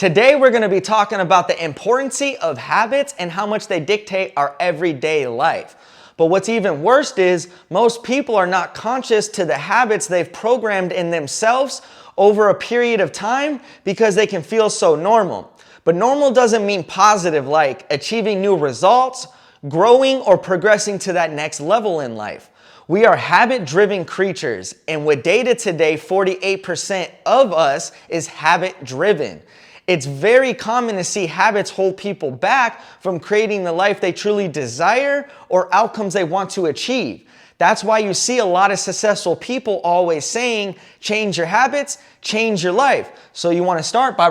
Today we're going to be talking about the importance of habits and how much they dictate our everyday life. But what's even worse is most people are not conscious to the habits they've programmed in themselves over a period of time because they can feel so normal. But normal doesn't mean positive, like achieving new results, growing, or progressing to that next level in life. We are habit-driven creatures, and with data today, 48% of us is habit-driven. It's very common to see habits hold people back from creating the life they truly desire or outcomes they want to achieve. That's why you see a lot of successful people always saying, change your habits, change your life. So you want to start by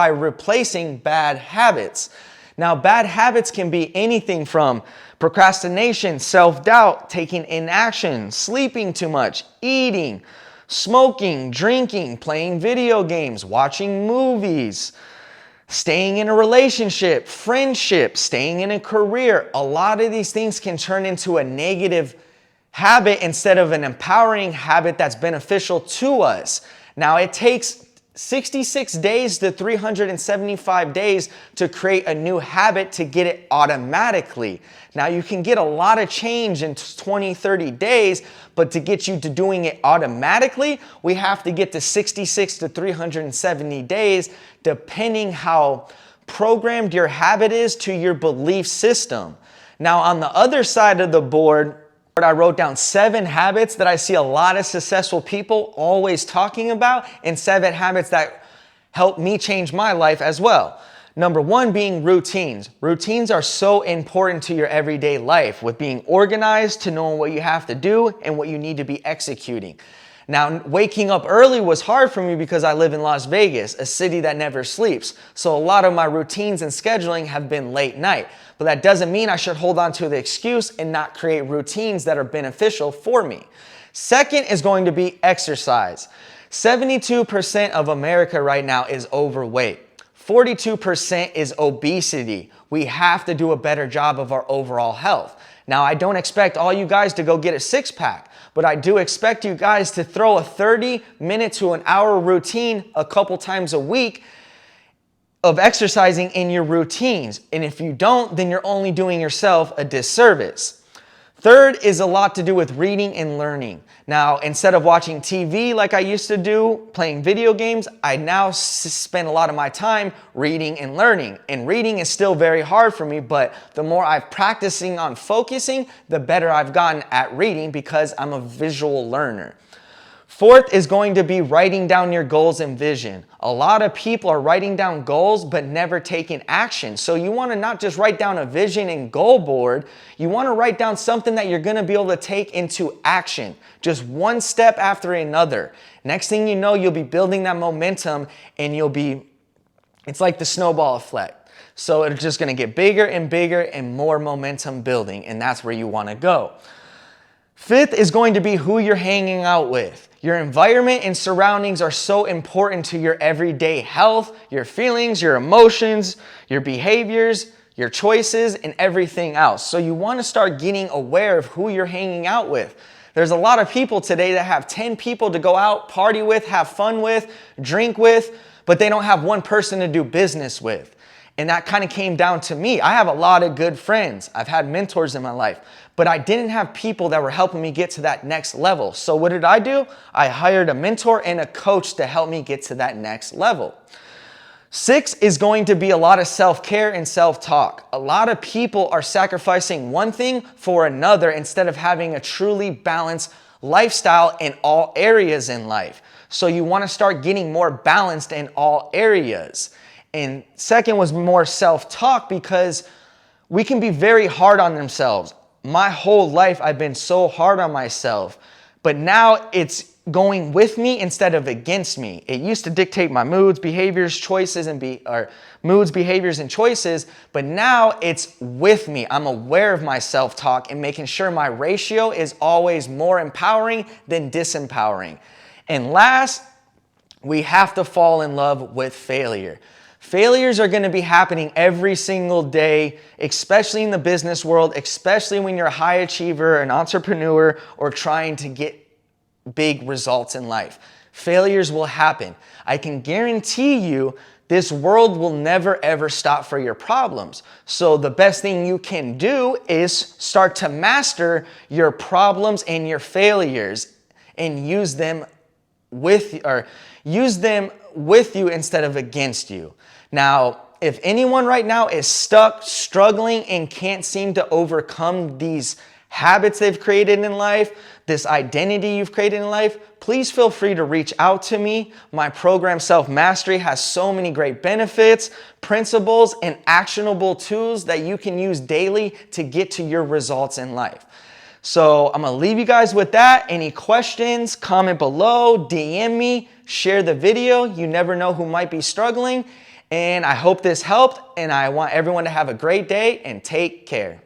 replacing bad habits. Now, bad habits can be anything from procrastination, self-doubt, taking inaction, sleeping too much, eating, smoking, drinking, playing video games, watching movies, staying in a relationship, friendship, staying in a career. A lot of these things can turn into a negative habit instead of an empowering habit that's beneficial to us. Now, it takes 66 days to 375 days to create a new habit to get it automatically. Now, you can get a lot of change in 20, 30 days, but to get you to doing it automatically, we have to get to 66 to 370 days, depending how programmed your habit is to your belief system. Now, on the other side of the board, I wrote down 7 habits that I see a lot of successful people always talking about, and 7 habits that helped me change my life as well. Number 1 being routines. Routines are so important to your everyday life, with being organized, to knowing what you have to do and what you need to be executing. Now, waking up early was hard for me because I live in Las Vegas, a city that never sleeps. So a lot of my routines and scheduling have been late night. But that doesn't mean I should hold on to the excuse and not create routines that are beneficial for me. Second is going to be exercise. 72% of America right now is overweight. 42% is obesity. We have to do a better job of our overall health. Now, I don't expect all you guys to go get a six-pack, but I do expect you guys to throw a 30-minute to an hour routine a couple times a week of exercising in your routines. And if you don't, then you're only doing yourself a disservice. Third is a lot to do with reading and learning. Now, instead of watching TV like I used to do, playing video games, I now spend a lot of my time reading and learning. And reading is still very hard for me, but the more I'm practicing on focusing, the better I've gotten at reading because I'm a visual learner. Fourth is going to be writing down your goals and vision. A lot of people are writing down goals but never taking action. So you want to not just write down a vision and goal board, you want to write down something that you're going to be able to take into action, just one step after another. Next thing you know, you'll be building that momentum and it's like the snowball effect. So it's just going to get bigger and bigger and more momentum building, and that's where you want to go. Fifth is going to be who you're hanging out with. Your environment and surroundings are so important to your everyday health, your feelings, your emotions, your behaviors, your choices, and everything else. So you want to start getting aware of who you're hanging out with. There's a lot of people today that have 10 people to go out, party with, have fun with, drink with, but they don't have one person to do business with. And that kind of came down to me. I have a lot of good friends. I've had mentors in my life, but I didn't have people that were helping me get to that next level. So what did I do? I hired a mentor and a coach to help me get to that next level. 6 is going to be a lot of self-care and self-talk. A lot of people are sacrificing one thing for another instead of having a truly balanced lifestyle in all areas in life. So you want to start getting more balanced in all areas. And second was more self-talk, because we can be very hard on themselves. My whole life, I've been so hard on myself, but now it's going with me instead of against me. It used to dictate my moods, behaviors, choices, moods, behaviors, and choices, but now it's with me. I'm aware of my self-talk and making sure my ratio is always more empowering than disempowering. And last, we have to fall in love with failure. Failures are going to be happening every single day, especially in the business world, especially when you're a high achiever, an entrepreneur, or trying to get big results in life. Failures will happen. I can guarantee you this world will never ever stop for your problems. So the best thing you can do is start to master your problems and your failures and use them with you instead of against you. Now, if anyone right now is stuck, struggling, and can't seem to overcome these habits they've created in life, this identity you've created in life, please feel free to reach out to me. My program, Self Mastery, has so many great benefits, principles, and actionable tools that you can use daily to get to your results in life. So I'm gonna leave you guys with that. Any questions, comment below, DM me, share the video. You never know who might be struggling. And I hope this helped, and I want everyone to have a great day and take care.